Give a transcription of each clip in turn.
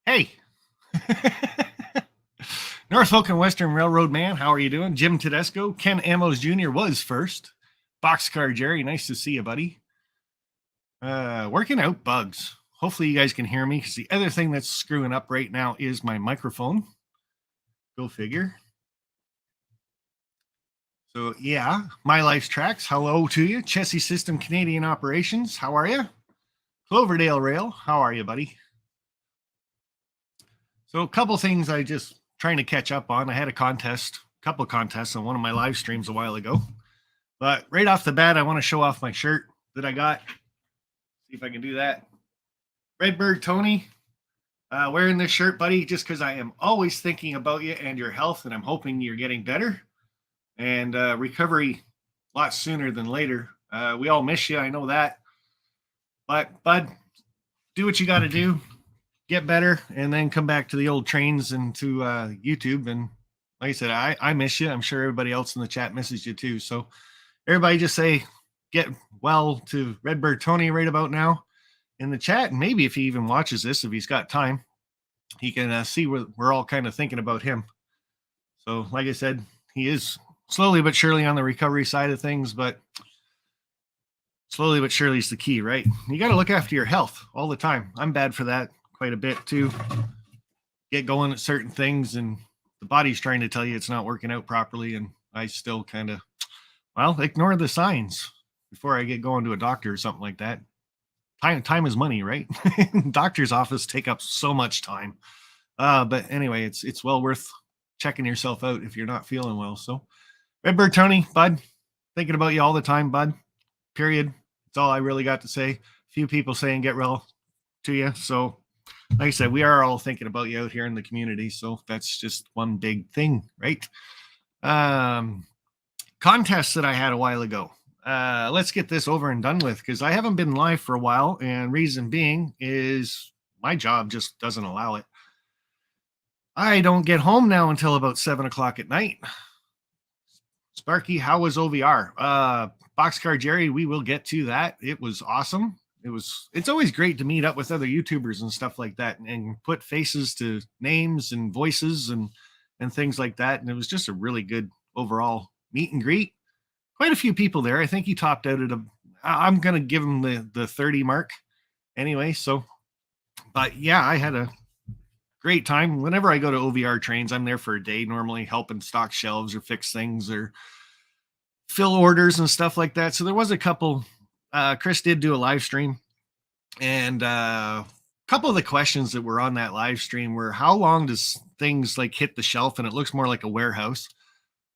Hey, Norfolk and Western Railroad man, how are you doing? Jim Tedesco, Ken Amos Jr. was first. Boxcar Jerry, nice to see you, buddy. Working out bugs. Hopefully you guys can hear me because the other thing that's screwing up right now is my microphone. Go figure. So yeah, My Life's Tracks. Hello to you. Chessie System Canadian Operations. How are you? Cloverdale Rail. How are you, buddy? So a couple things I just trying to catch up on. I had a couple of contests on one of my live streams a while ago. But right off the bat, I want to show off my shirt that I got. See if I can do that. Redbird Tony, wearing this shirt, buddy, just because I am always thinking about you and your health, and I'm hoping you're getting better and recovery a lot sooner than later. We all miss you, I know that. But, bud, do what you got to do. Get better, and then come back to the old trains and to YouTube. And like I said, I miss you. I'm sure everybody else in the chat misses you too. So everybody just say get well to Redbird Tony right about now in the chat. And maybe if he even watches this, if he's got time, he can see what we're all kind of thinking about him. So like I said, he is slowly but surely on the recovery side of things, but slowly but surely is the key, right? You got to look after your health all the time. I'm bad for that quite a bit too. Get going at certain things and the body's trying to tell you it's not working out properly, and I still kind of ignore the signs before I get going to a doctor or something like that. Time is money, right? Doctor's office take up so much time, but anyway, it's well worth checking yourself out if you're not feeling well. So Redbird Tony, bud, thinking about you all the time, bud, period. That's all I really got to say. A few people saying get well to you, so like I said, we are all thinking about you out here in the community. So that's just one big thing, right? Contests that I had a while ago. Let's get this over and done with because I haven't been live for a while. And reason being is my job just doesn't allow it. I don't get home now until about 7 o'clock at night. Sparky, how was OVR? Boxcar Jerry, we will get to that. It was awesome. It's always great to meet up with other YouTubers and stuff like that and put faces to names and voices and things like that. And it was just a really good overall meet and greet. Quite a few people there. I think he topped out at I'm going to give him the 30 mark anyway. So, but yeah, I had a great time. Whenever I go to OVRTrains, I'm there for a day, normally helping stock shelves or fix things or fill orders and stuff like that. So there was a couple. Chris did do a live stream, and a couple of the questions that were on that live stream were, how long does things like hit the shelf and it looks more like a warehouse?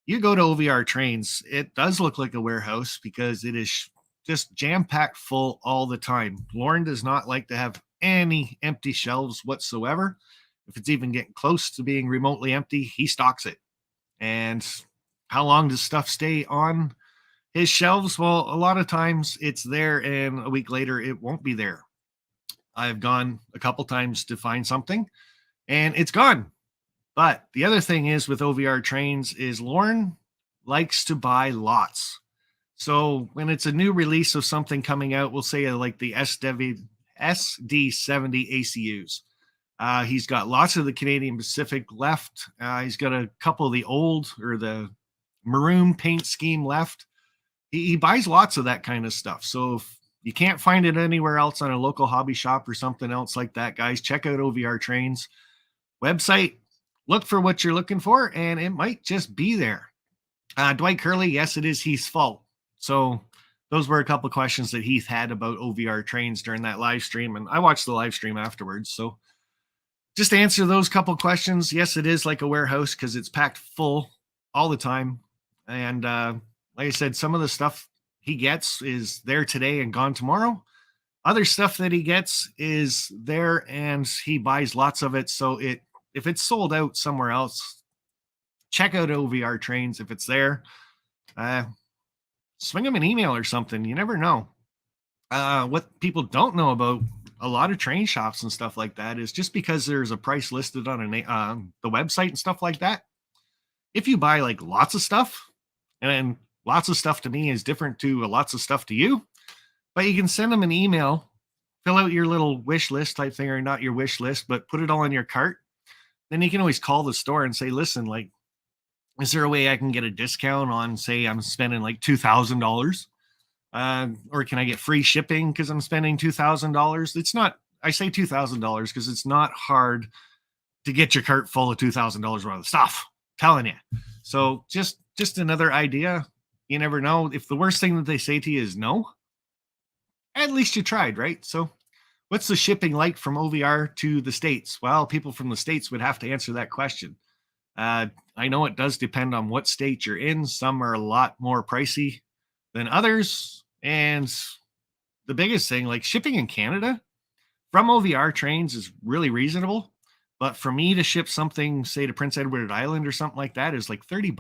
You go to OVRTrains, it does look like a warehouse because it is just jam-packed full all the time. Lauren does not like to have any empty shelves whatsoever. If it's even getting close to being remotely empty, he stocks it. And how long does stuff stay on his shelves? Well, a lot of times it's there and a week later it won't be there. I've gone a couple times to find something and it's gone. But the other thing is with OVRTrains is Lauren likes to buy lots. So when it's a new release of something coming out, we'll say like the SD70 ACUs. He's got lots of the Canadian Pacific left. He's got a couple of the old or the maroon paint scheme left. He buys lots of that kind of stuff. So if you can't find it anywhere else on a local hobby shop or something else like that, guys, check out OVRTrains website. Look for what you're looking for, and it might just be there. Dwight Curley, yes, it is Heath's fault. So those were a couple of questions that Heath had about OVRTrains during that live stream, and I watched the live stream afterwards. So just to answer those couple of questions, yes, it is like a warehouse because it's packed full all the time. And like I said, some of the stuff he gets is there today and gone tomorrow. Other stuff that he gets is there and he buys lots of it. So if it's sold out somewhere else, check out OVRTrains. If it's there, swing him an email or something. You never know. What people don't know about a lot of train shops and stuff like that is just because there's a price listed on the website and stuff like that. If you buy like lots of stuff, and lots of stuff to me is different to lots of stuff to you, but you can send them an email fill out your little wish list type thing, or not your wish list, but put it all in your cart. Then you can always call the store and say, listen, like, is there a way I can get a discount on, say, I'm spending like $2,000? Or can I get free shipping because I'm spending $2,000? It's not, I say $2,000 because it's not hard to get your cart full of $2,000 worth of stuff. I'm telling you. So just another idea. You never know. If the worst thing that they say to you is no, at least you tried, right? So what's the shipping like from OVR to the States? Well, people from the States would have to answer that question. I know it does depend on what state you're in. Some are a lot more pricey than others. And the biggest thing, like shipping in Canada from OVRTrains, is really reasonable. But for me to ship something, say, to Prince Edward Island or something like that, is like $30.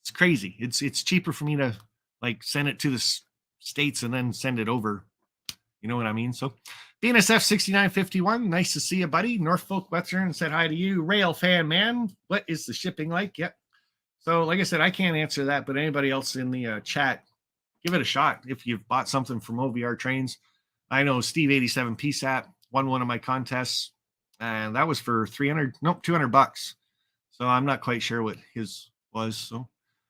It's crazy. It's cheaper for me to like send it to the States and then send it over. You know what I mean? So BNSF 6951, nice to see you, buddy. Norfolk Western said hi to you. Rail fan man, what is the shipping like? Yep. So like I said, I can't answer that, but anybody else in the chat, give it a shot if you've bought something from OVRTrains. I know Steve 87 PSAT won one of my contests, and that was for $200. So I'm not quite sure what his was. So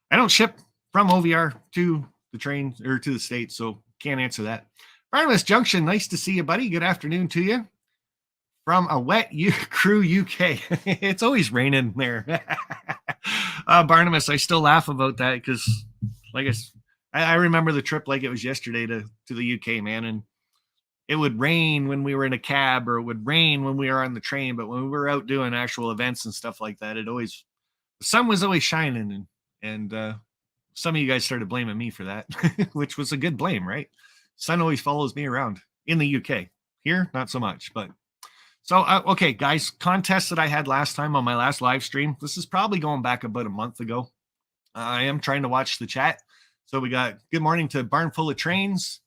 I don't ship from OVR to the train or to the States, so can't answer that. Barnabas Junction, nice to see you, buddy. Good afternoon to you from a wet crew UK. It's always raining there. Barnabas, I still laugh about that because, like I remember the trip like it was yesterday to the UK, man, and it would rain when we were in a cab, or it would rain when we were on the train. But when we were out doing actual events and stuff like that, the sun was always shining, and some of you guys started blaming me for that, which was a good blame, right? Sun always follows me around in the UK. Here, not so much. But so, okay, guys, contest that I had last time on my last live stream. This is probably going back about a month ago. I am trying to watch the chat. So we got good morning to Barn Full of Trains.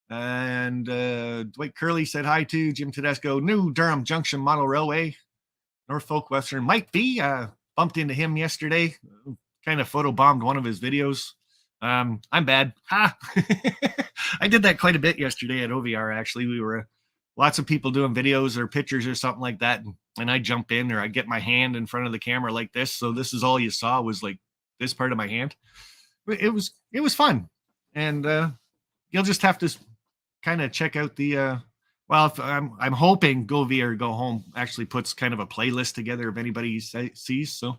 And Dwight Curley said hi to Jim Tedesco. New Durham Junction Model Railway. Norfolk Western. Mike B. Bumped into him yesterday. Kind of photobombed one of his videos. I'm bad. Ha! I did that quite a bit yesterday at OVR, actually. We were lots of people doing videos or pictures or something like that. And I jump in, or I get my hand in front of the camera like this. So this is all you saw was like this part of my hand. It was fun. And you'll just have to kind of check out the well, I'm hoping Go Via or Go Home actually puts kind of a playlist together if anybody sees. So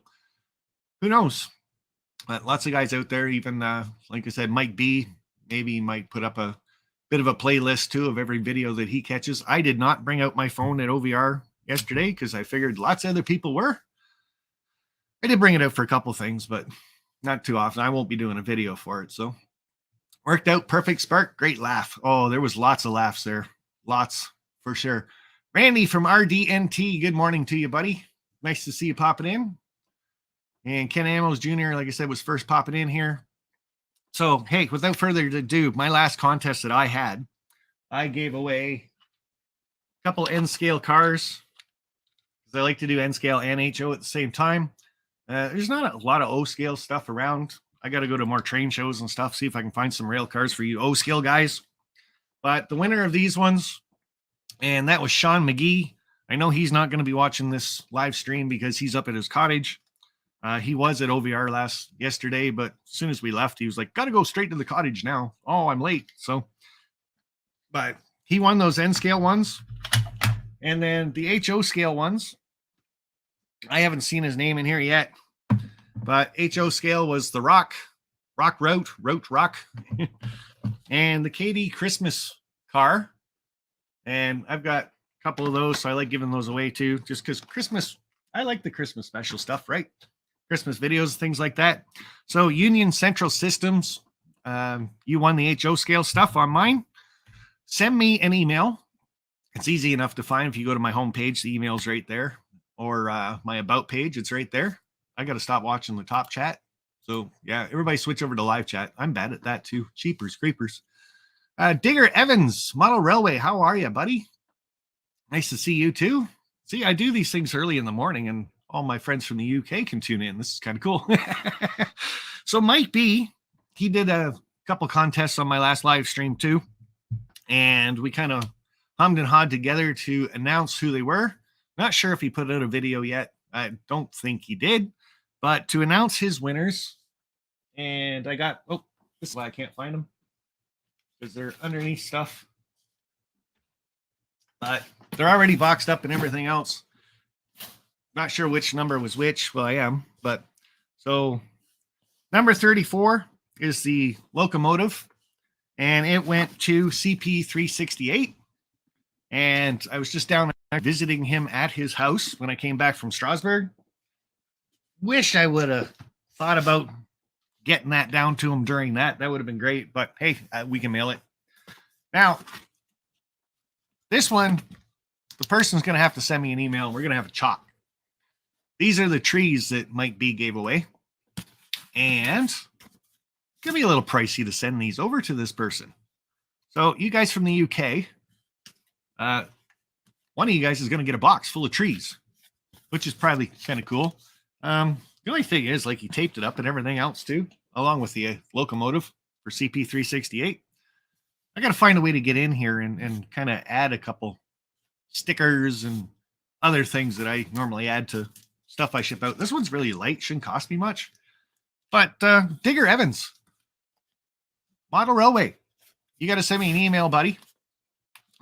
who knows? But lots of guys out there, even like I said, Mike B maybe might put up a bit of a playlist too of every video that he catches. I did not bring out my phone at OVR yesterday because I figured lots of other people were. I did bring it out for a couple things, but not too often. I won't be doing a video for it. So worked out perfect. Spark, great laugh. Oh, there was lots of laughs there. Lots for sure. Randy from RDNT, good morning to you, buddy. Nice to see you popping in. And Ken Amos Jr., like I said, was first popping in here. So, hey, without further ado, my last contest that I had, I gave away a couple N-scale cars, because I like to do N-scale and HO at the same time. There's not a lot of O-scale stuff around. I got to go to more train shows and stuff, see if I can find some rail cars for you O-scale guys. But the winner of these ones, and that was Sean McGee. I know he's not going to be watching this live stream because he's up at his cottage. He was at OVR yesterday, but as soon as we left, he was like, got to go straight to the cottage now. Oh, I'm late. So, but he won those N-scale ones. And then the HO scale ones, I haven't seen his name in here yet, but HO scale was the Rock Route, and the KD Christmas car. And I've got a couple of those, so I like giving those away too, just because Christmas, I like the Christmas special stuff, right? Christmas videos, things like that. So Union Central Systems, you won the HO scale stuff on mine. Send me an email. It's easy enough to find if you go to my homepage. The email's right there, or my about page. It's right there. I got to stop watching the top chat. So yeah, everybody switch over to live chat. I'm bad at that too. Cheapers, creepers. Digger Evans, Model Railway. How are you, buddy? Nice to see you too. See, I do these things early in the morning, and all my friends from the UK can tune in. This is kind of cool. So Mike B, he did a couple contests on my last live stream too. And we kind of hummed and hawed together to announce who they were. Not sure if he put out a video yet. I don't think he did, but to announce his winners. And I got, oh, this is why I can't find them, because they're underneath stuff. But they're already boxed up and everything else. Not sure which number was which. Well, I am, but so number 34 is the locomotive, and it went to CP368. And I was just down there visiting him at his house when I came back from Strasburg. Wish I would have thought about getting that down to him during that. That would have been great, but hey, we can mail it. Now, this one, the person's going to have to send me an email. We're going to have a chalk. These are the trees that Mike B gave away. And it's going to be a little pricey to send these over to this person. So you guys from the UK, one of you guys is going to get a box full of trees, which is probably kind of cool. The only thing is, like, he taped it up and everything else too, along with the locomotive for CP368. I got to find a way to get in here and kind of add a couple stickers and other things that I normally add to stuff I ship out. This one's really light, shouldn't cost me much. But Digger Evans, Model Railway, you got to send me an email, buddy.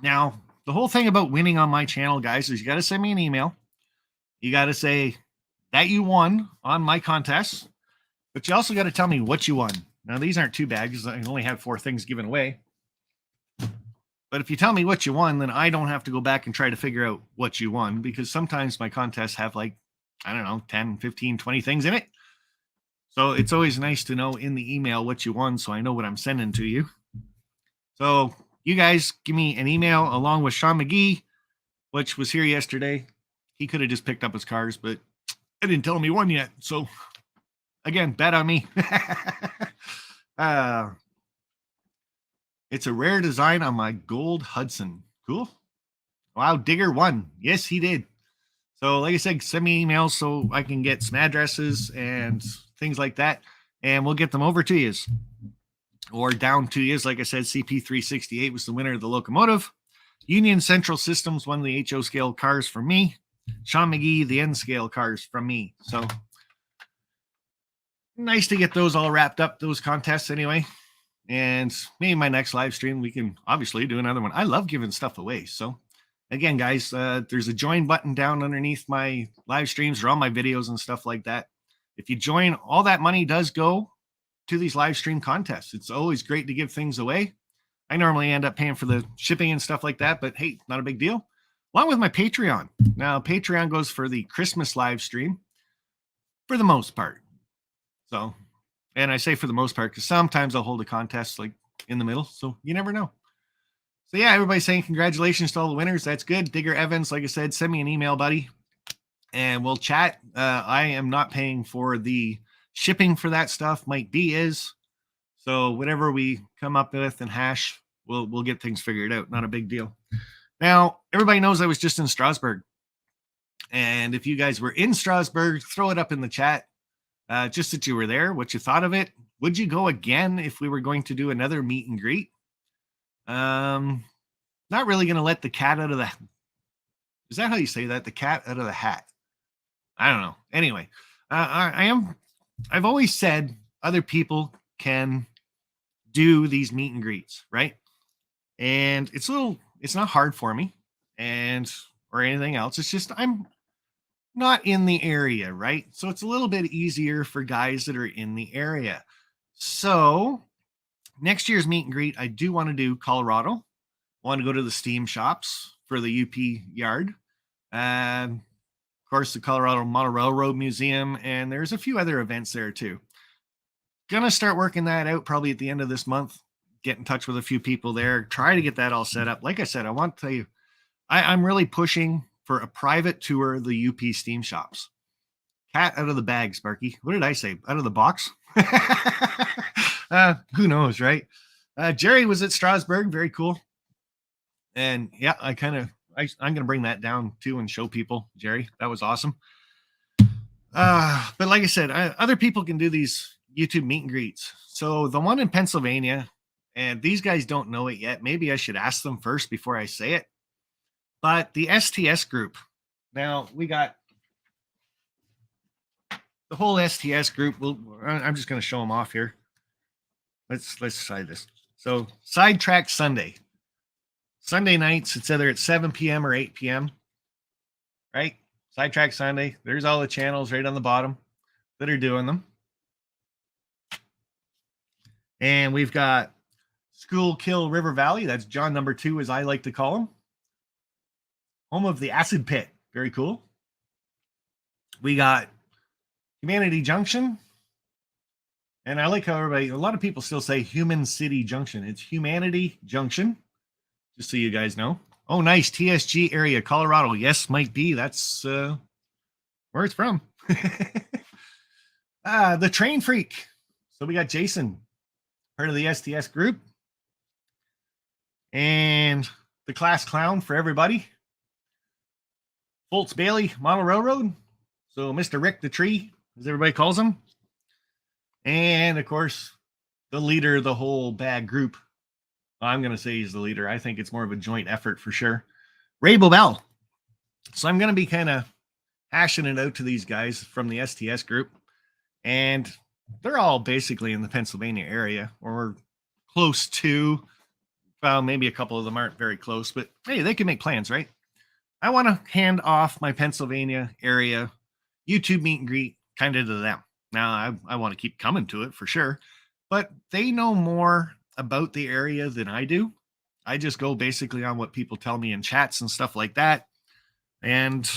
Now, the whole thing about winning on my channel, guys, is you got to send me an email. You got to say that you won on my contest, but you also got to tell me what you won. Now, these aren't too bad because I only had 4 things given away. But if you tell me what you won, then I don't have to go back and try to figure out what you won, because sometimes my contests have, like, I don't know, 10, 15, 20 things in it. So it's always nice to know in the email what you won so I know what I'm sending to you. So you guys give me an email along with Sean McGee, which was here yesterday. He could have just picked up his cars, but I didn't tell him he won yet. So again, bet on me. It's a rare design on my gold Hudson. Cool. Wow, Digger won. Yes, he did. So like I said, send me emails so I can get some addresses and things like that, and we'll get them over to you. Or down to you. Like I said, CP368 was the winner of the locomotive. Union Central Systems won the HO scale cars from me. Sean McGee, the N scale cars from me. So nice to get those all wrapped up, those contests anyway. And maybe my next live stream, we can obviously do another one. I love giving stuff away. So again, guys, there's a join button down underneath my live streams or all my videos and stuff like that. If you join, all that money does go to these live stream contests. It's always great to give things away. I normally end up paying for the shipping and stuff like that, but hey, not a big deal. Along with my Patreon. Now, Patreon goes for the Christmas live stream for the most part. So, and I say for the most part because sometimes I'll hold a contest like in the middle, so you never know. So yeah, everybody's saying congratulations to all the winners. That's good. Digger Evans, like I said, send me an email, buddy, and we'll chat. I am not paying for the shipping for that stuff. Mike B is. So whatever we come up with and hash, we'll get things figured out. Not a big deal. Now, everybody knows I was just in Strasburg. And if you guys were in Strasburg, throw it up in the chat. Just that you were there, what you thought of it. Would you go again if we were going to do another meet and greet? Not really going to let the cat out of the... Is that how you say that? The cat out of the hat. I don't know. Anyway, I've always said other people can do these meet and greets, right? And it's not hard for me or anything else. It's just I'm not in the area, right? So it's a little bit easier for guys that are in the area. So next year's meet and greet, I do want to do Colorado. I want to go to the Steam shops for the UP yard. Of course, the Colorado Model Railroad Museum, and there's a few other events there too. Gonna start working that out probably at the end of this month. Get in touch with a few people there. Try to get that all set up. Like I said, I want to tell you, I'm really pushing for a private tour of the UP Steam shops. Cat out of the bag, Sparky. What did I say? Out of the box? Who knows, right? Jerry was at Strasburg. Very cool. And yeah, I'm going to bring that down too and show people, Jerry. That was awesome. But like I said, other people can do these YouTube meet and greets. So the one in Pennsylvania, and these guys don't know it yet. Maybe I should ask them first before I say it. But the STS group, now we got the whole STS group. I'm just going to show them off here. Let's try this. So Sidetrack Sunday. Sunday nights, it's either at 7 p.m. or 8 p.m. Right? Sidetrack Sunday. There's all the channels right on the bottom that are doing them. And we've got School Kill River Valley. That's John number 2, as I like to call him. Home of the Acid Pit. Very cool. We got Humanity Junction. And I like how a lot of people still say Human City Junction. It's Humanity Junction, just so you guys know. Oh, nice. TSG area, Colorado. Yes, might be. That's where it's from. The Train Freak. So we got Jason, part of the STS group. And the Class Clown for everybody. Fultz Bailey, Model Railroad. So Mr. Rick the Tree, as everybody calls him. And, of course, the leader of the whole bad group. I'm going to say he's the leader. I think it's more of a joint effort for sure. Ray Bobel. So I'm going to be kind of hashing it out to these guys from the STS group. And they're all basically in the Pennsylvania area or close to. Well, maybe a couple of them aren't very close, but hey, they can make plans, right? I want to hand off my Pennsylvania area YouTube meet and greet kind of to them. Now, I want to keep coming to it for sure, but they know more about the area than I do. I just go basically on what people tell me in chats and stuff like that and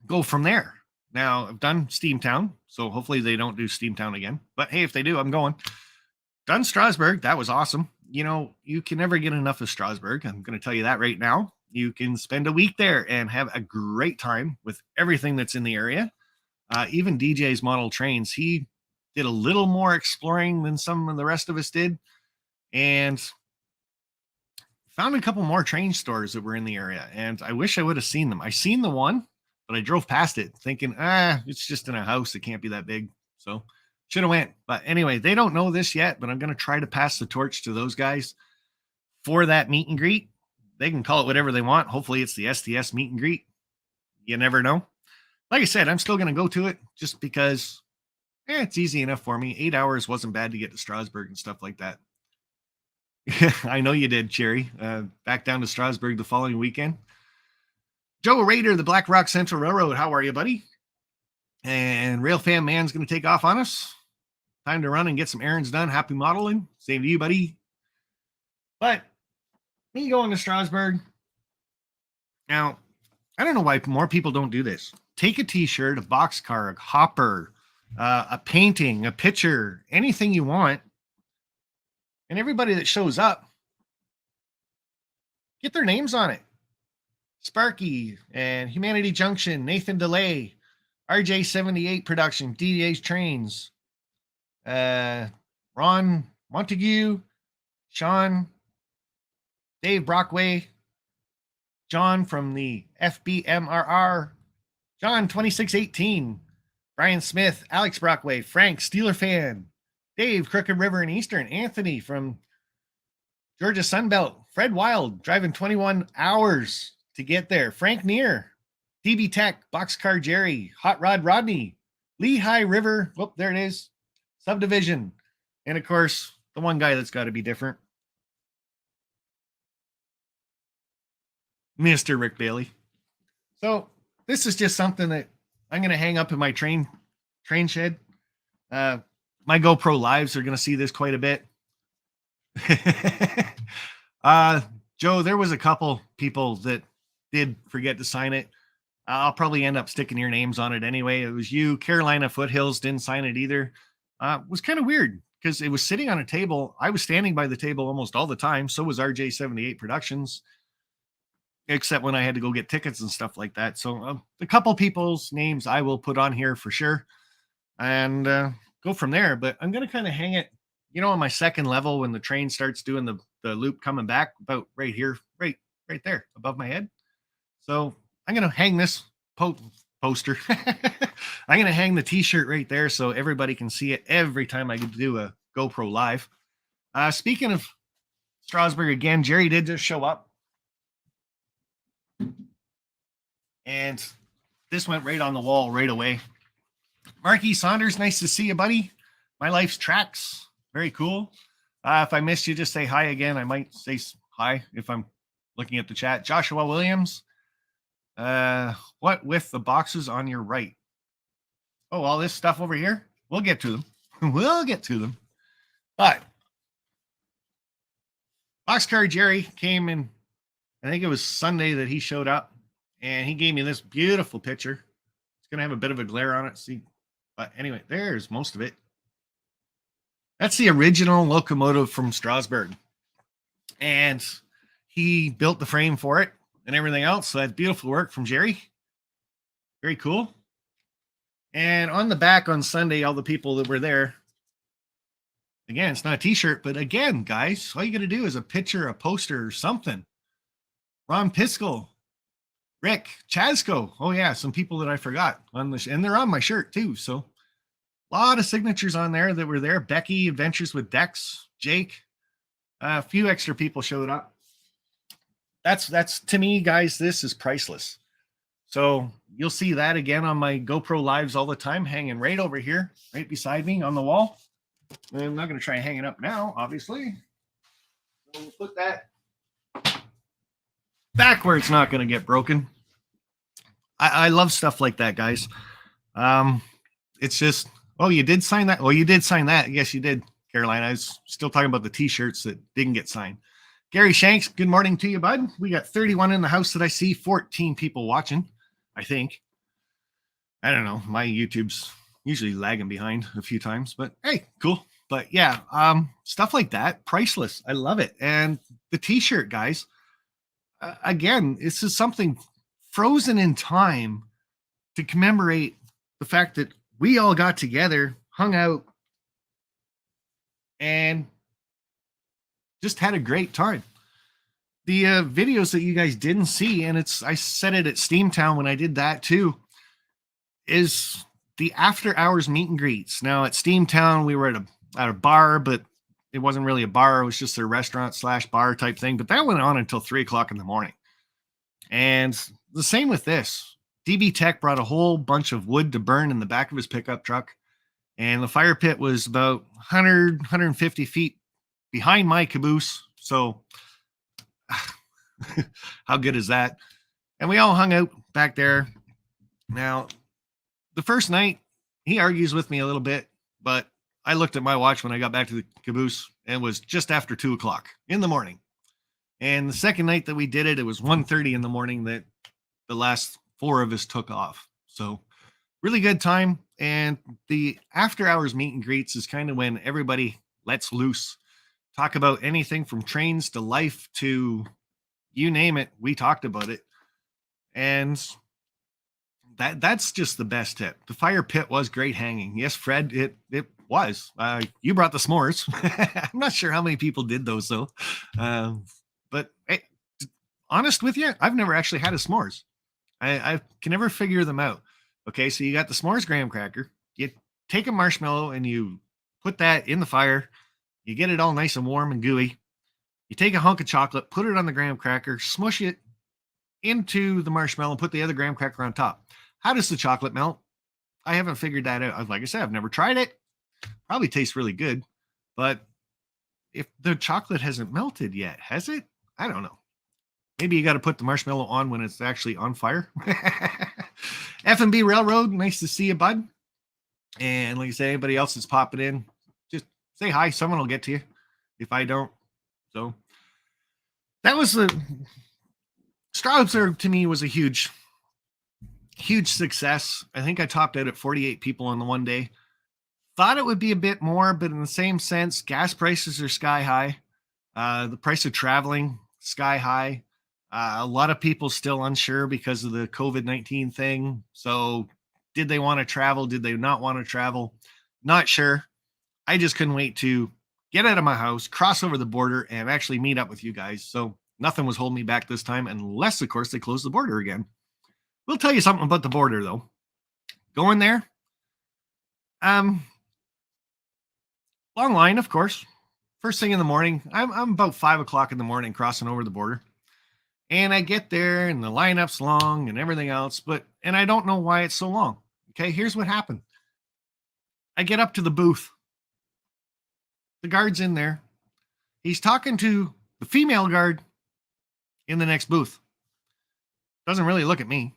go from there. Now, I've done Steamtown, so hopefully they don't do Steamtown again. But hey, if they do, I'm going. Done Strasburg. That was awesome. You know, you can never get enough of Strasburg. I'm going to tell you that right now. You can spend a week there and have a great time with everything that's in the area. Even DJ's Model Trains, he did a little more exploring than some of the rest of us did, and found a couple more train stores that were in the area. And I wish I would have seen them. I seen the one, but I drove past it thinking, it's just in a house. It can't be that big. So should have went. But anyway, they don't know this yet, but I'm going to try to pass the torch to those guys for that meet and greet. They can call it whatever they want. Hopefully it's the STS meet and greet. You never know. Like I said, I'm still going to go to it just because it's easy enough for me. 8 hours wasn't bad to get to Strasburg and stuff like that. I know you did, Cherry. Back down to Strasburg the following weekend. Joe Raider, the Black Rock Central Railroad. How are you, buddy? And Railfan Man's going to take off on us. Time to run and get some errands done. Happy modeling. Same to you, buddy. But me going to Strasburg. Now, I don't know why more people don't do this. Take a t-shirt, a boxcar, a hopper, a painting, a picture, anything you want. And everybody that shows up, get their names on it. Sparky and Humanity Junction, Nathan DeLay, RJ78 Production, DDA's Trains, Ron Montague, Sean, Dave Brockway, John from the FBMRR, John 2618, Brian Smith, Alex Brockway, Frank Steeler Fan, Dave Crooked River and Eastern, Anthony from Georgia Sunbelt, Fred Wild driving 21 hours to get there, Frank Neer, DB Tech, Boxcar Jerry, Hot Rod Rodney, Lehigh River, there it is, Subdivision, and of course the one guy that's got to be different, Mr. Rick Bailey. So this is just something that I'm going to hang up in my train shed. My GoPro Lives are going to see this quite a bit. Joe, there was a couple people that did forget to sign it. I'll probably end up sticking your names on it anyway. It was you. Carolina Foothills didn't sign it either. It was kind of weird because it was sitting on a table. I was standing by the table almost all the time. So was RJ78 Productions, except when I had to go get tickets and stuff like that. So a couple people's names I will put on here for sure and go from there. But I'm going to kind of hang it, on my second level when the train starts doing the loop coming back about right here, right there above my head. So I'm going to hang this poster. I'm going to hang the t-shirt right there so everybody can see it every time I do a GoPro Live. Speaking of Strasburg again, Jerry did just show up. And this went right on the wall right away. Marky Saunders, nice to see you, buddy. My Life's Tracks, very cool. If I missed you, just say hi again. I might say hi if I'm looking at the chat. Joshua Williams, what with the boxes on your right? Oh, all this stuff over here? We'll get to them. We'll get to them. But Boxcar Jerry came in, I think it was Sunday that he showed up, and he gave me this beautiful picture. It's going to have a bit of a glare on it. See, but anyway, there's most of it. That's the original locomotive from Strasburg. And he built the frame for it and everything else. So that's beautiful work from Jerry. Very cool. And on the back on Sunday, all the people that were there, again, it's not a t-shirt, but again, guys, all you got to do is a picture, a poster, or something. Ron Piskel, Rick, Chasco. Oh, yeah, some people that I forgot. And they're on my shirt, too. So a lot of signatures on there that were there. Becky, Adventures with Dex, Jake. A few extra people showed up. That's to me, guys, this is priceless. So you'll see that again on my GoPro lives all the time, hanging right over here, right beside me on the wall. And I'm not going to try and hang it up now, obviously. So we'll put that back where it's not going to get broken. I love stuff like that, guys. It's just, oh, you did sign that? Oh, you did sign that. Yes, you did, Caroline. I was still talking about the t-shirts that didn't get signed. Gary Shanks, good morning to you, bud. We got 31 in the house that I see, 14 people watching, I think. I don't know. My YouTube's usually lagging behind a few times, but hey, cool. But yeah, stuff like that, priceless. I love it. And the t-shirt, guys, again, this is something frozen in time to commemorate the fact that we all got together, hung out, and just had a great time. The videos that you guys didn't see, and I said it at Steamtown when I did that too, is the after hours meet and greets. Now at Steamtown, we were at a bar, but it wasn't really a bar. It was just a restaurant / bar type thing. But that went on until 3 o'clock in the morning. And the same with this. DB Tech brought a whole bunch of wood to burn in the back of his pickup truck. And the fire pit was about 100, 150 feet behind my caboose. So how good is that? And we all hung out back there. Now, the first night, he argues with me a little bit, but I looked at my watch when I got back to the caboose, and it was just after 2 o'clock in the morning. And the second night that we did it, it was 1:30 in the morning that the last 4 of us took off. So really good time. And the after hours meet and greets is kind of when everybody lets loose. Talk about anything from trains to life to you name it. We talked about it. And that's just the best tip. The fire pit was great hanging. Yes, Fred, it was. You brought the s'mores. I'm not sure how many people did those though. But hey, honest with you, I've never actually had a s'mores. I can never figure them out. Okay, so you got the s'mores graham cracker. You take a marshmallow and you put that in the fire. You get it all nice and warm and gooey. You take a hunk of chocolate, put it on the graham cracker, smush it into the marshmallow, and put the other graham cracker on top. How does the chocolate melt? I haven't figured that out. Like I said, I've never tried it. Probably tastes really good. But if the chocolate hasn't melted yet, has it? I don't know. Maybe you got to put the marshmallow on when it's actually on fire. F&B Railroad, nice to see you, bud. And like I said, anybody else that's popping in, just say hi. Someone will get to you if I don't. So that was the Strasburg to me was a huge success. I think I topped out at 48 people on the one day. Thought it would be a bit more, but in the same sense, gas prices are sky high. The price of traveling, sky high. A lot of people still unsure because of the COVID-19 thing. So did they want to travel? Did they not want to travel? Not sure. I just couldn't wait to get out of my house, cross over the border, and actually meet up with you guys. So nothing was holding me back this time, unless, of course, they close the border again. We'll tell you something about the border, though. Going there. Long line, of course. First thing in the morning. I'm about 5 o'clock in the morning crossing over the border. And I get there and the lineup's long and everything else, and I don't know why it's so long. Okay, here's what happened. I get up to the booth. The guard's in there. He's talking to the female guard in the next booth. Doesn't really look at me.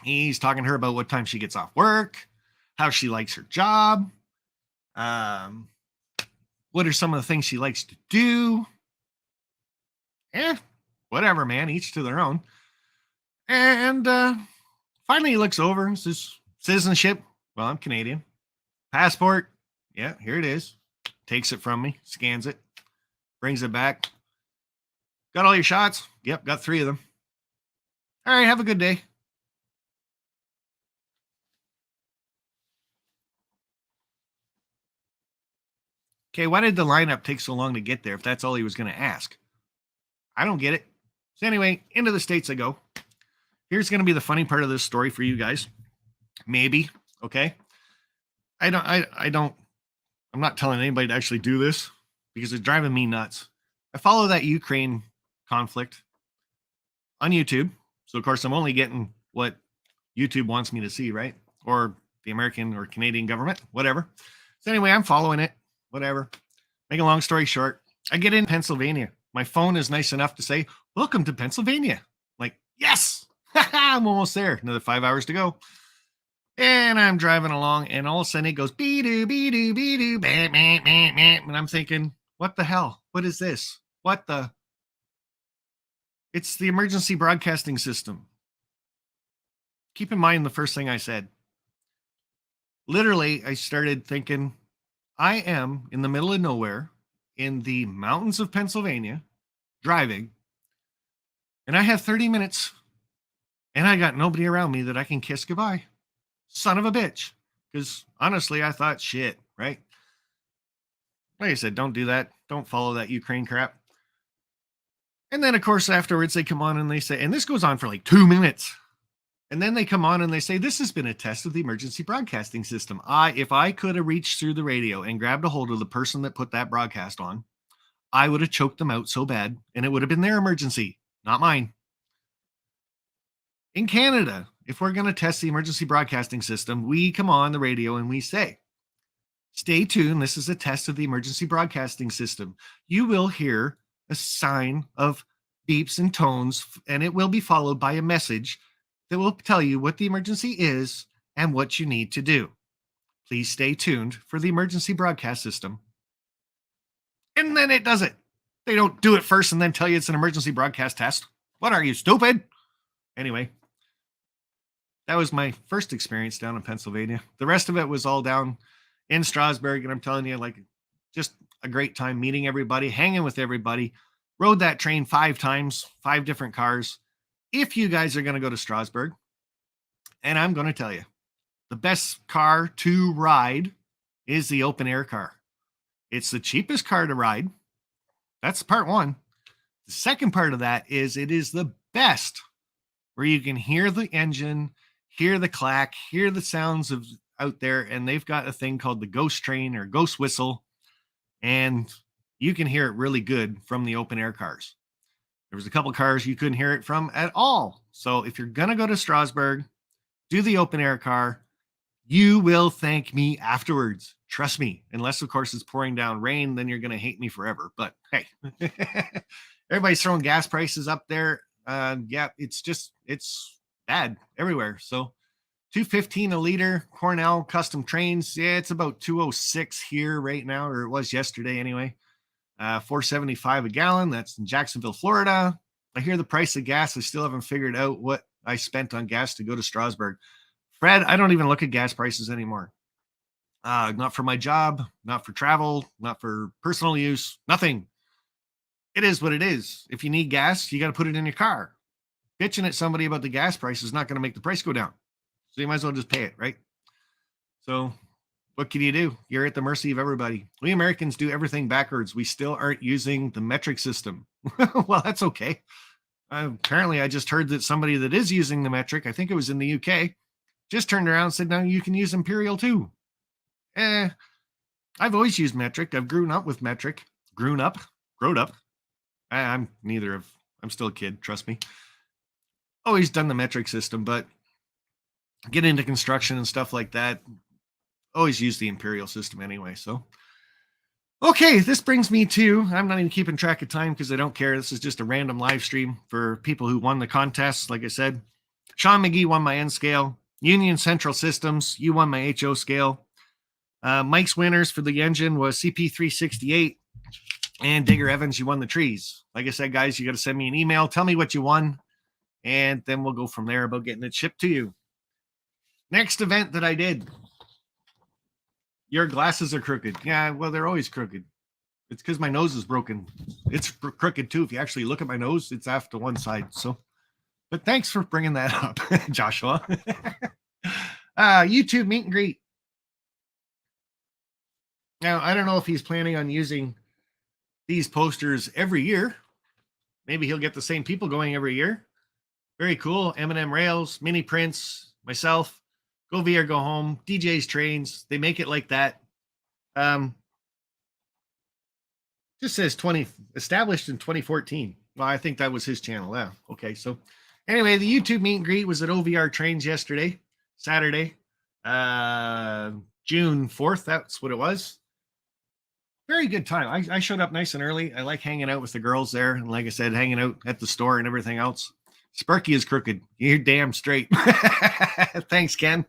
He's talking to her about what time she gets off work, how she likes her job, what are some of the things she likes to do. Whatever, man, each to their own. And finally he looks over and says, citizenship. Well, I'm Canadian. Passport. Yeah, here it is. Takes it from me, scans it, brings it back. Got all your shots? Yep, got 3 of them. All right, have a good day. Okay, why did the lineup take so long to get there if that's all he was going to ask? I don't get it. So anyway, into the States I go. Here's going to be the funny part of this story for you guys. Maybe, okay? I'm not telling anybody to actually do this because it's driving me nuts. I follow that Ukraine conflict on YouTube. So, of course, I'm only getting what YouTube wants me to see, right? Or the American or Canadian government, whatever. So anyway, I'm following it, whatever. Make a long story short, I get in Pennsylvania. My phone is nice enough to say, welcome to Pennsylvania. Like, yes, I'm almost there. Another 5 hours to go. And I'm driving along, and all of a sudden it goes, be-doo, be-doo, be-doo, bam, bam, bam, bam. And I'm thinking, what the hell? What is this? What the? It's the emergency broadcasting system. Keep in mind the first thing I said. Literally, I started thinking, I am in the middle of nowhere in the mountains of Pennsylvania driving, and I have 30 minutes, and I got nobody around me that I can kiss goodbye. Son of a bitch. Because honestly, I thought, shit, right? Like I said, don't do that. Don't follow that Ukraine crap. And then, of course, afterwards, they come on and they say, and this goes on for like 2 minutes. And then they come on and they say, this has been a test of the emergency broadcasting system. If I could have reached through the radio and grabbed a hold of the person that put that broadcast on, I would have choked them out so bad, and it would have been their emergency, not mine. In Canada, if we're going to test the emergency broadcasting system, we come on the radio and we say, stay tuned. This is a test of the emergency broadcasting system. You will hear a sign of beeps and tones, and it will be followed by a message that will tell you what the emergency is and what you need to do. Please stay tuned for the emergency broadcast system. And then it does it. They don't do it first and then tell you it's an emergency broadcast test. What are you, stupid? Anyway, that was my first experience down in Pennsylvania. The rest of it was all down in Strasburg, and I'm telling you, like, just a great time meeting everybody, hanging with everybody. Rode that train 5 times, 5 different cars. If you guys are going to go to Strasburg, and I'm going to tell you, the best car to ride is the open air car. It's the cheapest car to ride. That's part one. The second part of that is it is the best, where you can hear the engine, hear the clack, hear the sounds of out there, and they've got a thing called the ghost train or ghost whistle, and you can hear it really good from the open air cars. There was a couple cars you couldn't hear it from at all. So if you're going to go to Strasburg, do the open air car. You will thank me afterwards. Trust me. Unless, of course, it's pouring down rain, then you're going to hate me forever. But hey, everybody's throwing gas prices up there. Yeah, it's bad everywhere. So $2.15 a liter, Cornell custom trains. Yeah, it's about $2.06 here right now, or it was yesterday anyway. $4.75 a gallon. That's in Jacksonville, Florida. I hear the price of gas. I still haven't figured out what I spent on gas to go to Strasburg. Fred, I don't even look at gas prices anymore. Not for my job, not for travel, not for personal use, nothing. It is what it is. If you need gas, you got to put it in your car. Bitching at somebody about the gas price is not going to make the price go down. So you might as well just pay it, right? So what can you do? You're at the mercy of everybody. We Americans do everything backwards. We still aren't using the metric system. Well, that's okay. Apparently, I just heard that somebody that is using the metric, I think it was in the UK, just turned around and said, no, you can use imperial too. I've always used metric. I've grown up with metric. Grown up. I'm neither of I'm still a kid, trust me. Always done the metric system, but get into construction and stuff like that. Always use the imperial system anyway. So, okay, this brings me to, I'm not even keeping track of time because I don't care. This is just a random live stream for people who won the contest. Like I said, Sean McGee won my N scale. Union Central Systems, you won my HO scale. Mike's winners for the engine was CP368 and Digger Evans. You won the trees. Like I said, guys, you got to send me an email. Tell me what you won, and then we'll go from there about getting it shipped to you. Next event that I did. Your glasses are crooked. Yeah, well, they're always crooked. It's because my nose is broken. It's crooked too. If you actually look at my nose, it's off to one side. So, but thanks for bringing that up, Joshua. YouTube meet and greet. Now, I don't know if he's planning on using these posters every year. Maybe he'll get the same people going every year. Very cool. M&M Rails, Mini Prince, myself, Go VR, Go Home, DJ's Trains. They make it like that. Just says established in 2014. Well, I think that was his channel. Yeah. Okay. So anyway, the YouTube meet and greet was at OVRTrains yesterday, Saturday, June 4th. That's what it was. Very good time. I showed up nice and early. I like hanging out with the girls there. And like I said, hanging out at the store and everything else. Sparky is crooked. You're damn straight. Thanks, Ken.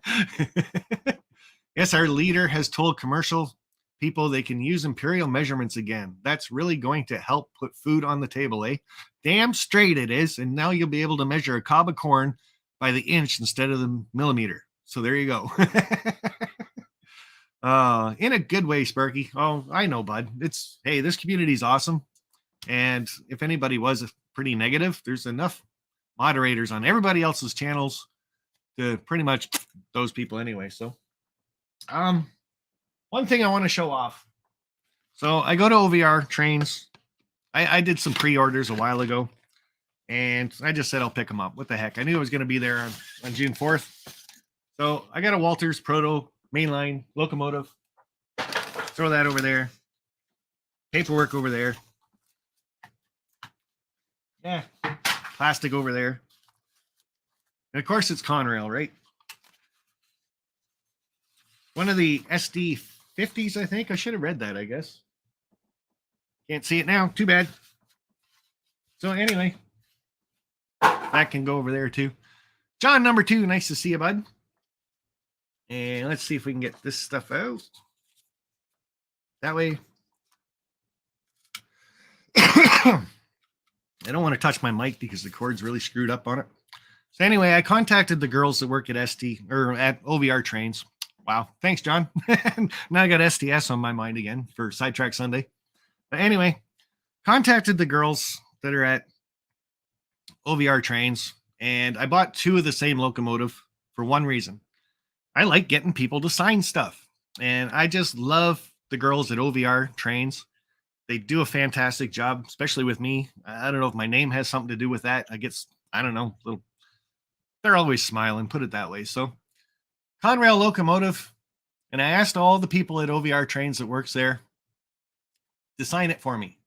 Yes, our leader has told commercial people they can use imperial measurements again. That's really going to help put food on the table, eh? Damn straight it is. And now you'll be able to measure a cob of corn by the inch instead of the millimeter. So there you go. In a good way, Sparky. Oh, I know, bud. Hey, this community is awesome. And if anybody was pretty negative, there's enough moderators on everybody else's channels to pretty much those people anyway. So, one thing I want to show off. So I go to OVRTrains. I did some pre-orders a while ago, and I just said I'll pick them up. What the heck? I knew I was going to be there on June 4th. So I got a Walters Proto mainline locomotive. Throw that over there. Paperwork over there. Yeah. Plastic over there. And of course, it's Conrail, right? One of the SD50s, I think. I should have read that, I guess. Can't see it now. Too bad. So anyway, that can go over there too. John, number 2. Nice to see you, bud. And let's see if we can get this stuff out. That way. I don't want to touch my mic because the cord's really screwed up on it. So anyway, I contacted the girls that work at at OVRTrains. Wow. Thanks, John. Now I got STS on my mind again for Sidetrack Sunday. But anyway, contacted the girls that are at OVRTrains, and I bought 2 of the same locomotive for one reason. I like getting people to sign stuff, and I just love the girls at OVRTrains. They do a fantastic job, especially with me. I don't know if my name has something to do with that. I don't know. They're always smiling, put it that way. So, Conrail locomotive, and I asked all the people at OVRTrains that works there to sign it for me.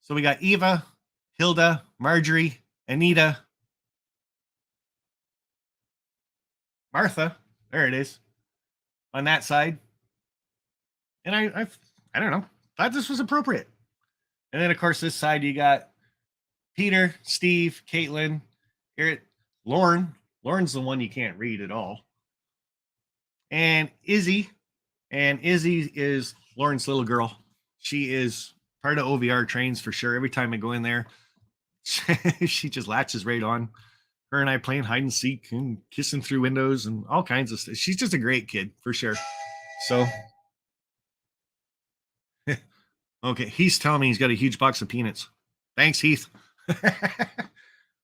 So we got Eva, Hilda, Marjorie, Anita, Martha. There it is on that side. And I don't know. Thought this was appropriate. And then, of course, this side you got Peter, Steve, Caitlin, Lauren. Lauren's the one you can't read at all. And Izzy. And Izzy is Lauren's little girl. She is part of OVRTrains for sure. Every time I go in there, she just latches right on. Her and I playing hide and seek and kissing through windows and all kinds of stuff. She's just a great kid for sure. So... Okay, he's telling me he's got a huge box of peanuts. Thanks, Heath.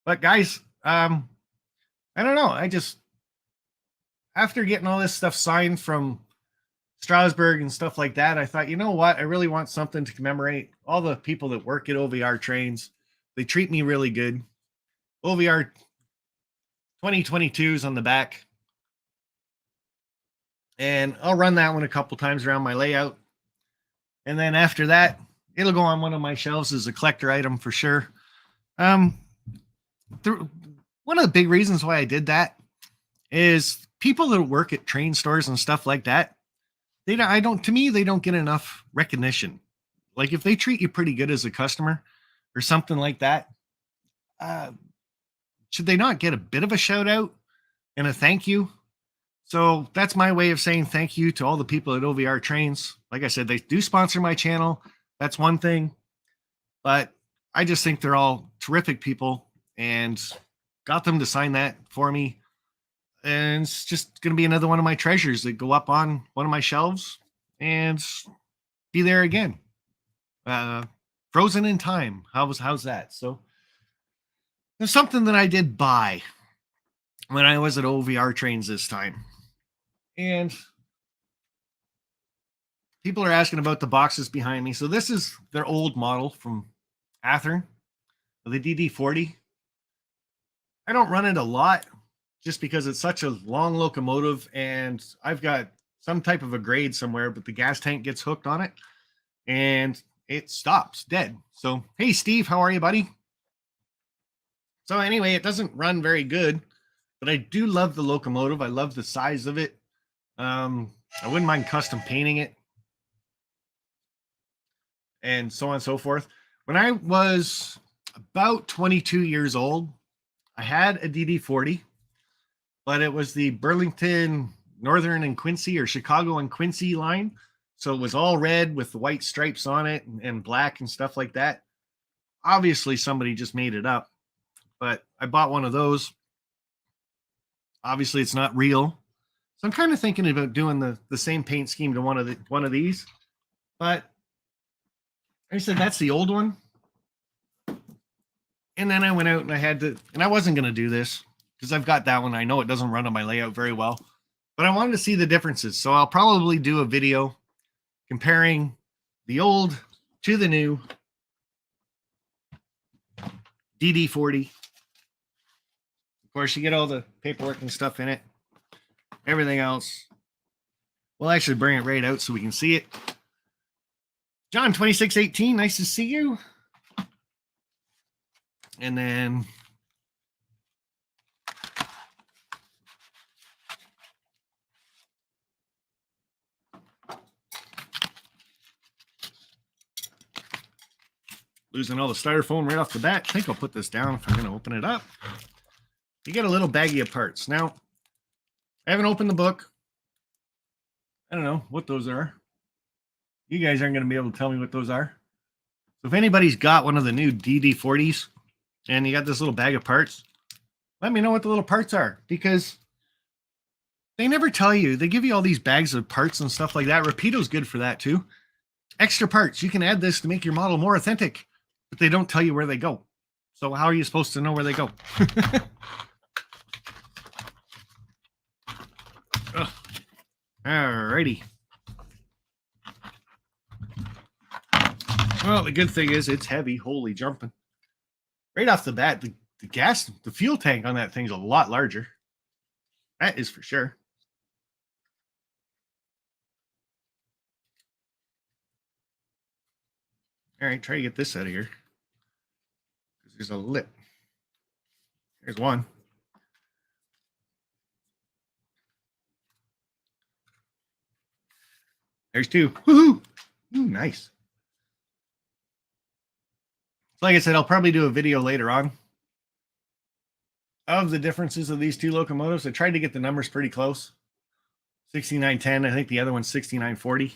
But guys, I don't know. After getting all this stuff signed from Strasburg and stuff like that, I thought, you know what? I really want something to commemorate all the people that work at OVRTrains. They treat me really good. OVR 2022s on the back. And I'll run that one a couple times around my layout. And then after that, it'll go on one of my shelves as a collector item for sure. Um, one of the big reasons why I did that is people that work at train stores and stuff like that. To me, they don't get enough recognition. Like if they treat you pretty good as a customer or something like that, uh, should they not get a bit of a shout out and a thank you? So that's my way of saying thank you to all the people at OVRTrains. Like I said, they do sponsor my channel. That's one thing. But I just think they're all terrific people and got them to sign that for me. And it's just going to be another one of my treasures that go up on one of my shelves and be there again. Frozen in time. How's that? So there's something that I did buy when I was at OVRTrains this time. And people are asking about the boxes behind me. So this is their old model from Athearn, the DD40. I don't run it a lot just because it's such a long locomotive and I've got some type of a grade somewhere, but the gas tank gets hooked on it and it stops dead. So, hey, Steve, how are you, buddy? So anyway, it doesn't run very good, but I do love the locomotive. I love the size of it. I wouldn't mind custom painting it and so on and so forth. When I was about 22 years old, I had a DD40, but it was the Burlington Northern and Quincy or Chicago and Quincy line. So it was all red with the white stripes on it and black and stuff like that. Obviously, somebody just made it up, but I bought one of those. Obviously, it's not real. So I'm kind of thinking about doing the same paint scheme to one of these. But I said, that's the old one. And then I went out and I wasn't going to do this because I've got that one. I know it doesn't run on my layout very well, but I wanted to see the differences. So I'll probably do a video comparing the old to the new DD40. Of course, you get all the paperwork and stuff in it. Everything else. We'll actually bring it right out so we can see it. John 2618, nice to see you. And then losing all the styrofoam right off the bat. I think I'll put this down if I'm going to open it up. You get a little baggie of parts. Now, I haven't opened the book. I don't know what those are. You guys aren't going to be able to tell me what those are. So if anybody's got one of the new DD40s and you got this little bag of parts, let me know what the little parts are, because they never tell you. They give you all these bags of parts and stuff like that. Rapido's good for that too. Extra parts. You can add this to make your model more authentic, but they don't tell you where they go. So how are you supposed to know where they go? Alrighty. Well, the good thing is it's heavy. Holy jumping. Right off the bat, the fuel tank on that thing's a lot larger. That is for sure. All right, try to get this out of here. There's a lip. There's one. There's two. Woohoo! Ooh, nice. Like I said, I'll probably do a video later on of the differences of these two locomotives. I tried to get the numbers pretty close. 6910. I think the other one's 6940.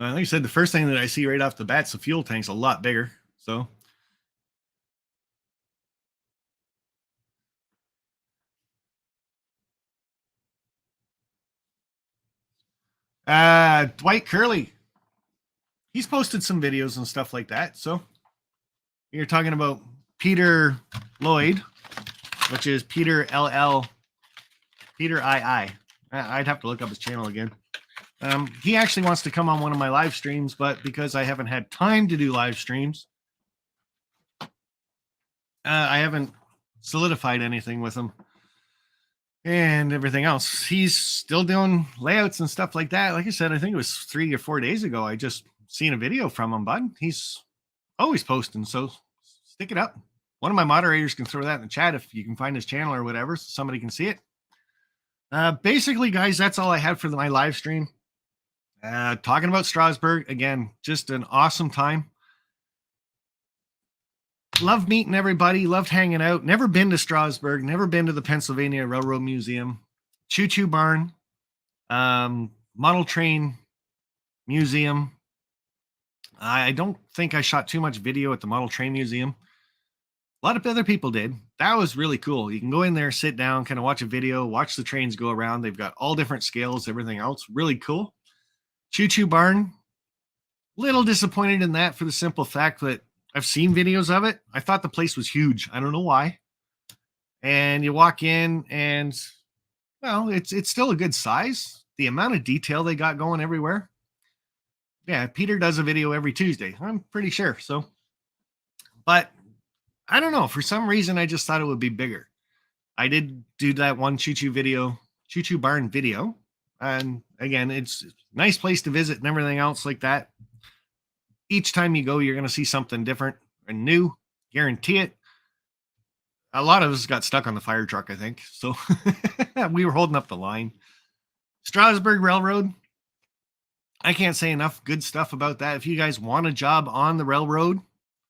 Like I said, the first thing that I see right off the bat is the fuel tank's a lot bigger. So Dwight Curley, he's posted some videos and stuff like that. So you're talking about Peter Lloyd, which is Peter LL, Peter II. I'd have to look up his channel again. He actually wants to come on one of my live streams, but because I haven't had time to do live streams, I haven't solidified anything with him and everything else. He's still doing layouts and stuff like that. Like I said, I think it was 3 or 4 days ago, I just seen a video from him, bud. He's always posting, so stick it up. One of my moderators can throw that in the chat if you can find his channel or whatever, so somebody can see it. Basically, guys, that's all I had for my live stream. Talking about Strasburg, again, just an awesome time. Loved meeting everybody, loved hanging out. Never been to Strasburg, never been to the Pennsylvania Railroad Museum, Choo Choo Barn, Model Train Museum. I don't think I shot too much video at the Model Train Museum. A lot of other people did. That was really cool. You can go in there, sit down, kind of watch a video, watch the trains go around. They've got all different scales, everything else. Really cool. Choo Choo Barn. Little disappointed in that for the simple fact that I've seen videos of it. I thought the place was huge. I don't know why. And you walk in and, well, it's still a good size. The amount of detail they got going everywhere. Yeah, Peter does a video every Tuesday. I'm pretty sure. So, but I don't know. For some reason, I just thought it would be bigger. I did do that one Choo Choo Barn video. And again, it's a nice place to visit and everything else like that. Each time you go, you're going to see something different and new. Guarantee it. A lot of us got stuck on the fire truck, I think. So we were holding up the line. Strasburg Railroad. I can't say enough good stuff about that. If you guys want a job on the railroad,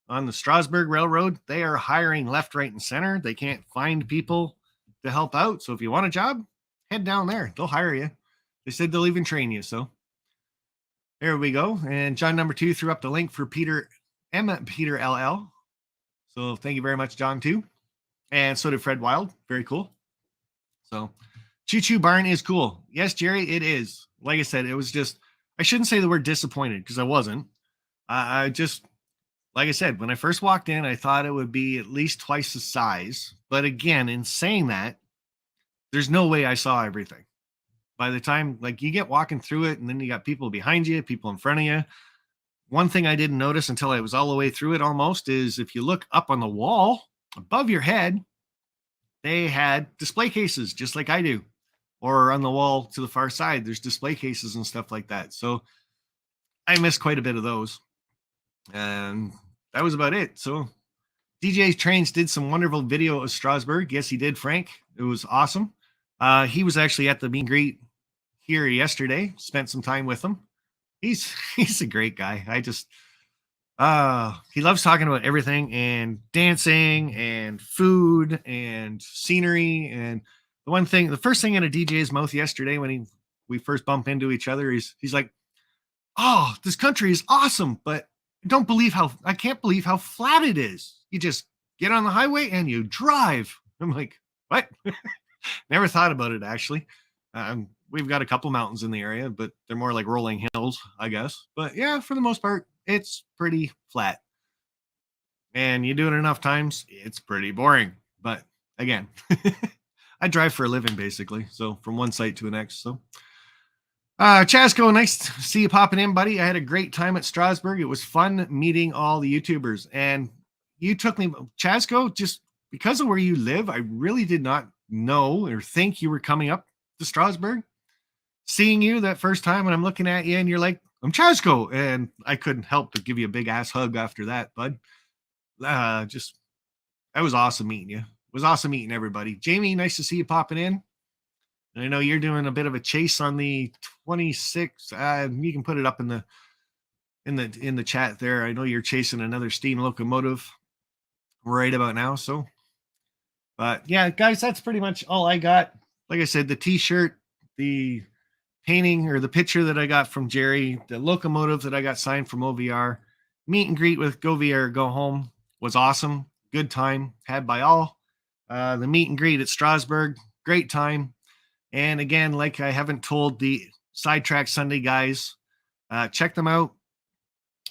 on the Strasburg Railroad, they are hiring left, right, and center. They can't find people to help out. So if you want a job, head down there. They'll hire you. They said they'll even train you. So there we go. And John number 2 threw up the link for Peter LL. So thank you very much, John, too. And so did Fred Wild. Very cool. So Choo Choo Barn is cool. Yes, Jerry, it is. Like I said, it was just, I shouldn't say the word disappointed because I wasn't. I just, like I said, when I first walked in, I thought it would be at least twice the size. But again, in saying that, there's no way I saw everything. By the time, like, you get walking through it and then you got people behind you, people in front of you. One thing I didn't notice until I was all the way through it almost is if you look up on the wall above your head, they had display cases just like I do. Or on the wall to the far side, there's display cases and stuff like that. So I missed quite a bit of those. And that was about it. So DJ Trains did some wonderful video of Strasburg. Yes, he did, Frank. It was awesome. He was actually at the meet and greet here yesterday. Spent some time with him. He's a great guy. I just he loves talking about everything and dancing and food and scenery. And the first thing in a DJ's mouth yesterday when we first bumped into each other, he's like, "Oh, this country is awesome, but I can't believe how flat it is. You just get on the highway and you drive." I'm like, "What?" Never thought about it, actually. We've got a couple mountains in the area, but they're more like rolling hills, I guess. But yeah, for the most part, it's pretty flat. And you do it enough times, it's pretty boring. But again, I drive for a living, basically. So from one site to the next. So Chasco, nice to see you popping in, buddy. I had a great time at Strasburg. It was fun meeting all the YouTubers. And you took me, Chasco, just because of where you live, I really did not know or think you were coming up to Strasburg. Seeing you that first time and I'm looking at you and you're like, "I'm Chasco," and I couldn't help but give you a big ass hug after that, bud. That was awesome meeting you. It was awesome meeting everybody. Jamie, nice to see you popping in. And I know you're doing a bit of a chase on the 26. You can put it up in the chat there. I know you're chasing another steam locomotive right about now. So, but yeah, guys, that's pretty much all I got. Like I said, the t-shirt, the painting or the picture that I got from Jerry, the locomotive that I got signed from OVR, meet and greet with Go VR, Go Home was awesome. Good time had by all. The meet and greet at Strasburg, great time. And again, like I haven't told the Sidetrack Sunday guys, check them out.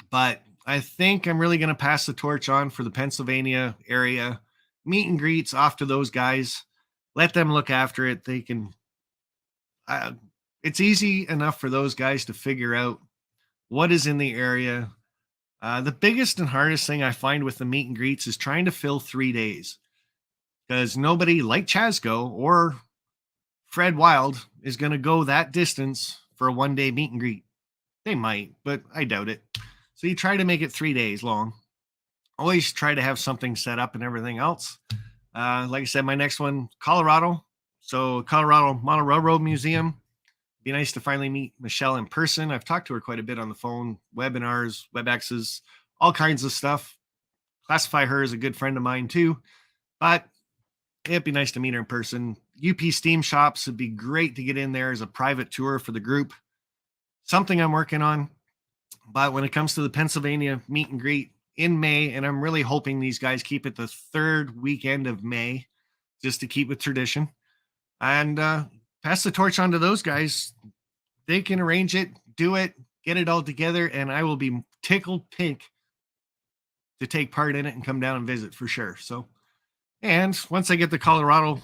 But I think I'm really going to pass the torch on for the Pennsylvania area. Meet and greets off to those guys. Let them look after it. They can... it's easy enough for those guys to figure out what is in the area. The biggest and hardest thing I find with the meet and greets is trying to fill 3 days, because nobody like Chasco or Fred Wild is going to go that distance for a one-day meet and greet. They might, but I doubt it. So you try to make it 3 days long. Always try to have something set up and everything else. Like I said, my next one, Colorado. So Colorado Model Railroad Museum. Be nice to finally meet Michelle in person. I've talked to her quite a bit on the phone, webinars, WebExes, all kinds of stuff. Classify her as a good friend of mine too, but it'd be nice to meet her in person. UP Steam Shops would be great to get in there as a private tour for the group. Something I'm working on. But when it comes to the Pennsylvania meet and greet in May, and I'm really hoping these guys keep it the third weekend of May, just to keep with tradition, and pass the torch on to those guys. They can arrange it, do it, get it all together, and I will be tickled pink to take part in it and come down and visit for sure. So, and once I get the Colorado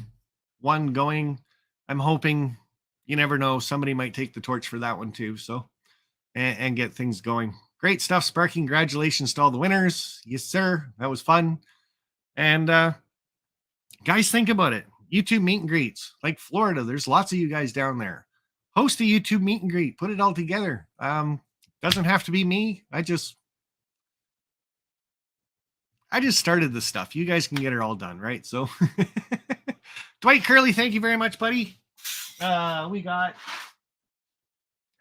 one going, I'm hoping, you never know, somebody might take the torch for that one too. So, and get things going. Great stuff, Sparky. Congratulations to all the winners. Yes, sir. That was fun. And guys, think about it. YouTube meet and greets, like Florida. There's lots of you guys down there. Host a YouTube meet and greet. Put it all together. Doesn't have to be me. I just started this stuff. You guys can get it all done, right? So, Dwight Curley, thank you very much, buddy. We got.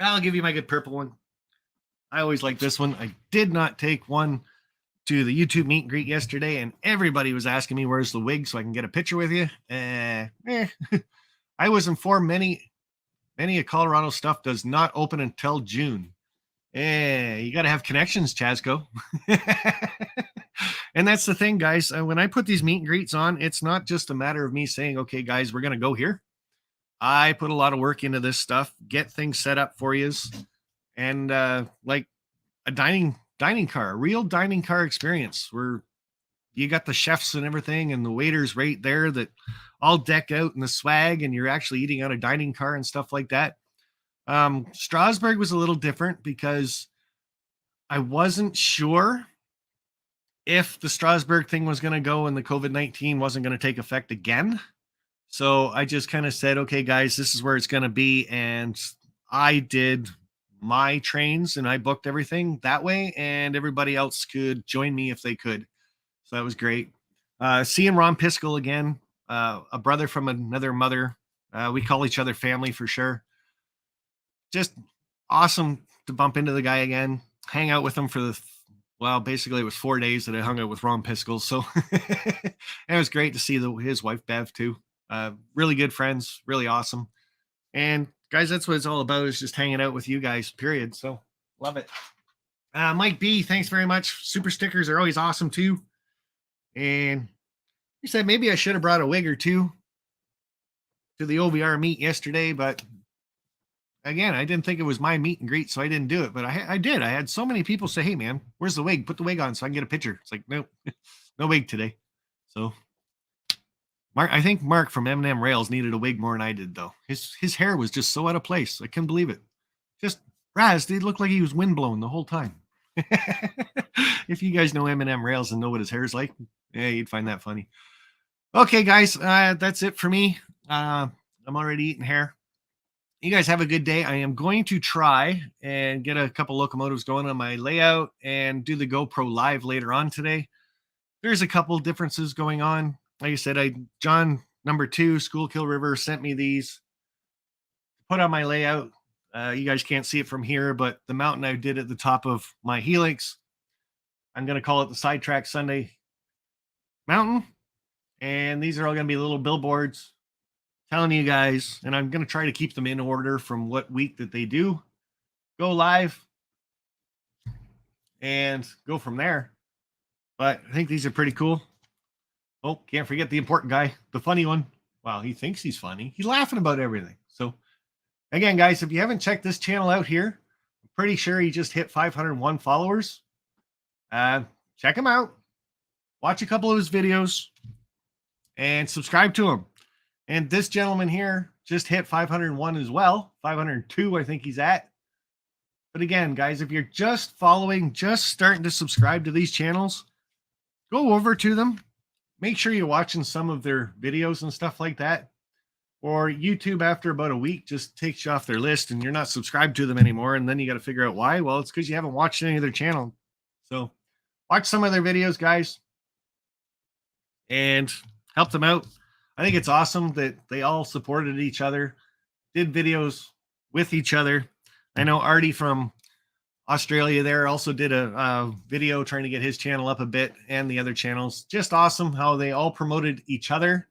I'll give you my good purple one. I always like this one. I did not take one to the YouTube meet and greet yesterday, and everybody was asking me where's the wig so I can get a picture with you. I was informed many of Colorado stuff does not open until June. You got to have connections, Chasco. And that's the thing, guys. When I put these meet and greets on, it's not just a matter of me saying, okay, guys, we're going to go here. I put a lot of work into this stuff, get things set up for you. And like a dining car, a real dining car experience where you got the chefs and everything and the waiters right there that all deck out in the swag, and you're actually eating out a dining car and stuff like that. Strasburg was a little different because I wasn't sure if the Strasburg thing was going to go and the COVID-19 wasn't going to take effect again. So I just kind of said, okay, guys, this is where it's going to be. And I did my trains and I booked everything that way, and everybody else could join me if they could. So that was great. Seeing Ron Piskel again, a brother from another mother. We call each other family for sure. Just awesome to bump into the guy again, hang out with him for basically it was 4 days that I hung out with Ron Piskel. So it was great to see his wife Bev too. Really good friends, really awesome. And guys, that's what it's all about, is just hanging out with you guys, period. So love it. Mike B, thanks very much. Super stickers are always awesome too. And he said maybe I should have brought a wig or two to the OVR meet yesterday, but again, I didn't think it was my meet and greet, so I didn't do it. But I did. I had so many people say, hey, man, where's the wig? Put the wig on so I can get a picture. It's like, nope, no wig today. So I think Mark from M&M Rails needed a wig more than I did, though. His hair was just so out of place. I couldn't believe it. Just Raz, he looked like he was windblown the whole time. If you guys know M&M Rails and know what his hair is like, yeah, you'd find that funny. Okay, guys, that's it for me. I'm already eating hair. You guys have a good day. I am going to try and get a couple locomotives going on my layout and do the GoPro live later on today. There's a couple differences going on. Like I said, John number 2, Schuylkill River, sent me these. Put on my layout. You guys can't see it from here, but the mountain I did at the top of my helix, I'm going to call it the Sidetrack Sunday Mountain. And these are all going to be little billboards telling you guys, and I'm going to try to keep them in order from what week that they do go live and go from there. But I think these are pretty cool. Oh, can't forget the important guy, the funny one. Wow, he thinks he's funny. He's laughing about everything. So again, guys, if you haven't checked this channel out here, I'm pretty sure he just hit 501 followers. Check him out. Watch a couple of his videos and subscribe to him. And this gentleman here just hit 501 as well. 502, I think he's at. But again, guys, if you're just following, just starting to subscribe to these channels, go over to them. Make sure you're watching some of their videos and stuff like that. Or YouTube, after about a week, just takes you off their list and you're not subscribed to them anymore. And then you got to figure out why. Well, it's because you haven't watched any of their channel. So watch some of their videos, guys, and help them out. I think it's awesome that they all supported each other, did videos with each other. I know Artie from Australia there also did a video trying to get his channel up a bit, and the other channels. Just awesome how they all promoted each other,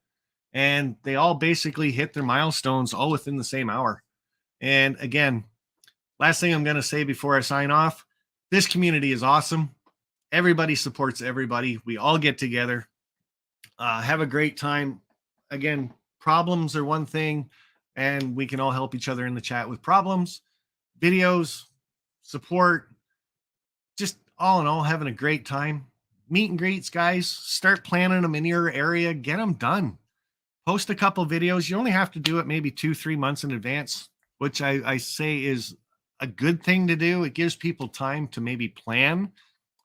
and they all basically hit their milestones all within the same hour. And again, last thing I'm going to say before I sign off, this community is awesome. Everybody supports everybody. We all get together, have a great time. Again, problems are one thing, and we can all help each other in the chat with problems, videos, support, just all in all, having a great time. Meet and greets, guys. Start planning them in your area. Get them done. Post a couple videos. You only have to do it maybe 2-3 months in advance, which I say is a good thing to do. It gives people time to maybe plan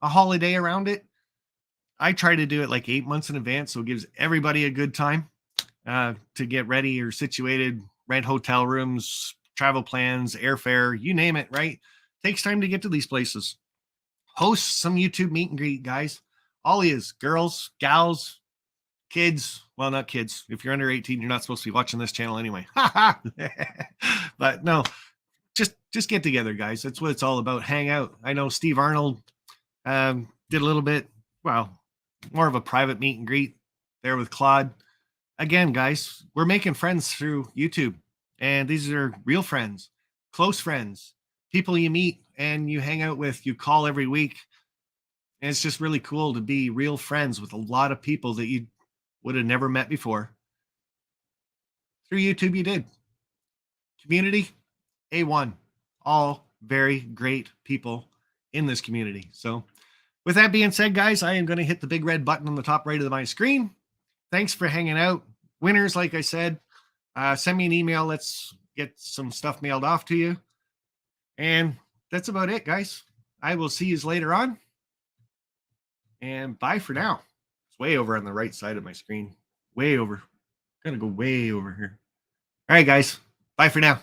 a holiday around it. I try to do it like 8 months in advance, so it gives everybody a good time to get ready or situated, rent hotel rooms, travel plans, airfare, you name it, right? Takes time to get to these places. Host some YouTube meet and greet, guys. All is girls, gals, kids. Well, not kids. If you're under 18, you're not supposed to be watching this channel anyway. But no, just get together, guys. That's what it's all about. Hang out. I know Steve Arnold did a little bit, well, more of a private meet and greet there with Claude. Again, guys, we're making friends through YouTube, and these are real friends, close friends, people you meet and you hang out with, you call every week. And it's just really cool to be real friends with a lot of people that you would have never met before. Through YouTube, you did. Community, A1. All very great people in this community. So with that being said, guys, I am going to hit the big red button on the top right of my screen. Thanks for hanging out. Winners, like I said, send me an email. Let's get some stuff mailed off to you. And that's about it, guys. I will see you later on. And bye for now. It's way over on the right side of my screen. Way over. Gotta go way over here. All right, guys. Bye for now.